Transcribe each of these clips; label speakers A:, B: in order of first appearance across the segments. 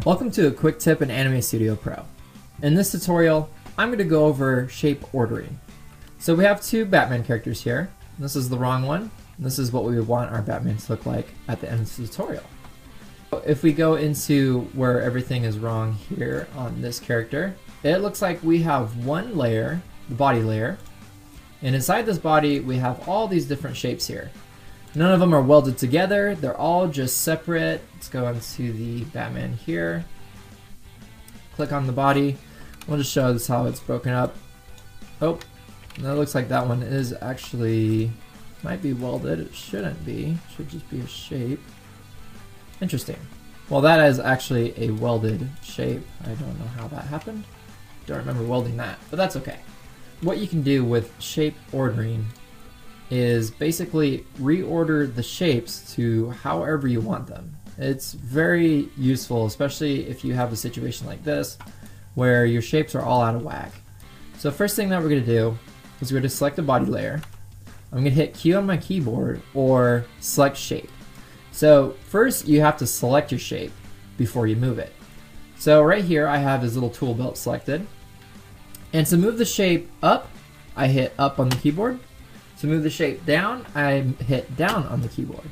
A: Welcome to a quick tip in Anime Studio Pro. In this tutorial, I'm going to go over shape ordering. So we have two Batman characters here. This is the wrong one. This is what we would want our Batman to look like at the end of the tutorial. If we go into where everything is wrong here on this character, it looks like we have one layer, the body layer, and inside this body we have all these different shapes here. None of them are welded together, they're all just separate. Let's go into the Batman here, click on the body, we'll just show us how it's broken up. Oh, that looks like that one is actually, might be welded, it shouldn't be, it should just be a shape. Interesting. Well, that is actually a welded shape. I don't know how that happened. Don't remember welding that, but that's okay. What you can do with shape ordering is basically reorder the shapes to however you want them. It's very useful, especially if you have a situation like this where your shapes are all out of whack. So first thing that we're going to do is we're going to select a body layer. I'm going to hit Q on my keyboard or select shape. So first you have to select your shape before you move it. So right here I have this little tool belt selected, and to move the shape up I hit up on the keyboard. To move the shape down, I hit down on the keyboard.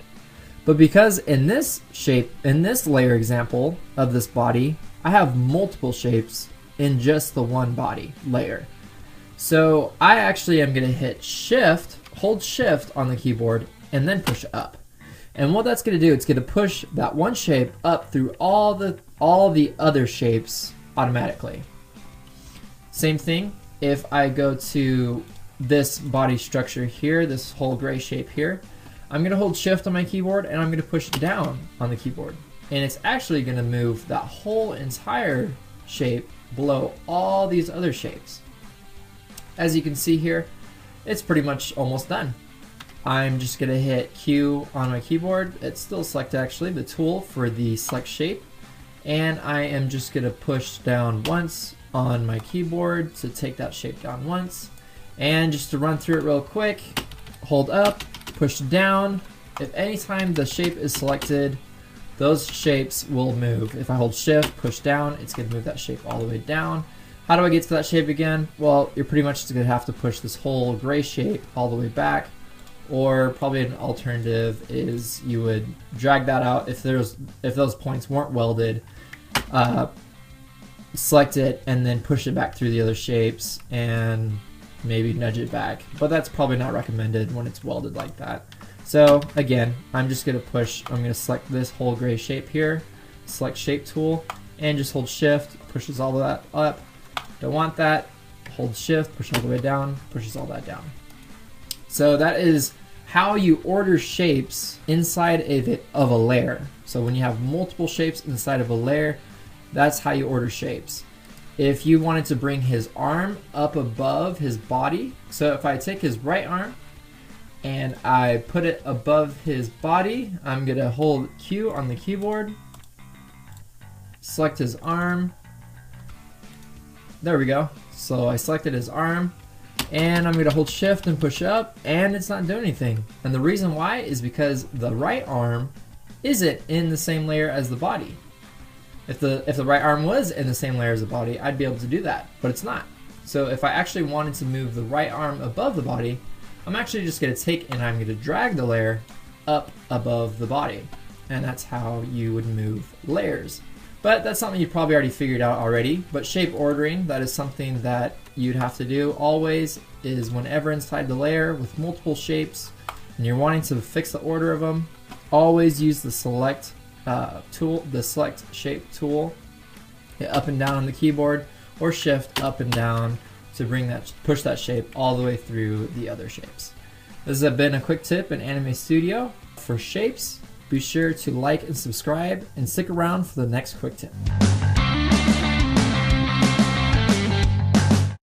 A: But because in this shape, in this layer example of this body, I have multiple shapes in just the one body layer. So I actually am going to hit shift, hold shift on the keyboard, and then push up. And what that's going to do, it's going to push that one shape up through all the other shapes automatically. Same thing if I go to this body structure here, this whole gray shape here, I'm going to hold shift on my keyboard and I'm going to push down on the keyboard. And it's actually going to move that whole entire shape below all these other shapes. As you can see here, it's pretty much almost done. I'm just going to hit Q on my keyboard. It's still selected actually, the tool for the select shape. And I am just going to push down once on my keyboard to take that shape down once. And just to run through it real quick, hold up, push down. If any time the shape is selected, those shapes will move. If I hold shift, push down, it's going to move that shape all the way down. How do I get to that shape again? Well, you're pretty much going to have to push this whole gray shape all the way back. Or probably an alternative is you would drag that out if those points weren't welded. Select it and then push it back through the other shapes and maybe nudge it back, but that's probably not recommended when it's welded like that. So again, I'm just going to select this whole gray shape here, select shape tool, and just hold shift, pushes all of that up. Don't want that, hold shift, push all the way down, pushes all that down. So that is how you order shapes inside of a layer. So when you have multiple shapes inside of a layer, that's how you order shapes. If you wanted to bring his arm up above his body, so if I take his right arm and I put it above his body, I'm going to hold Q on the keyboard, select his arm. There we go. So I selected his arm and I'm going to hold shift and push up, and it's not doing anything. And the reason why is because the right arm isn't in the same layer as the body. If the right arm was in the same layer as the body, I'd be able to do that, but it's not. So if I actually wanted to move the right arm above the body, I'm actually just going to take and I'm going to drag the layer up above the body. And that's how you would move layers. But that's something you probably already figured out already. But shape ordering, that is something that you'd have to do always, is whenever inside the layer with multiple shapes and you're wanting to fix the order of them, always use the select tool, the select shape tool, hit up and down on the keyboard, or shift up and down to push that shape all the way through the other shapes. This has been a quick tip in Anime Studio for shapes. Be sure to like and subscribe and stick around for the next quick tip.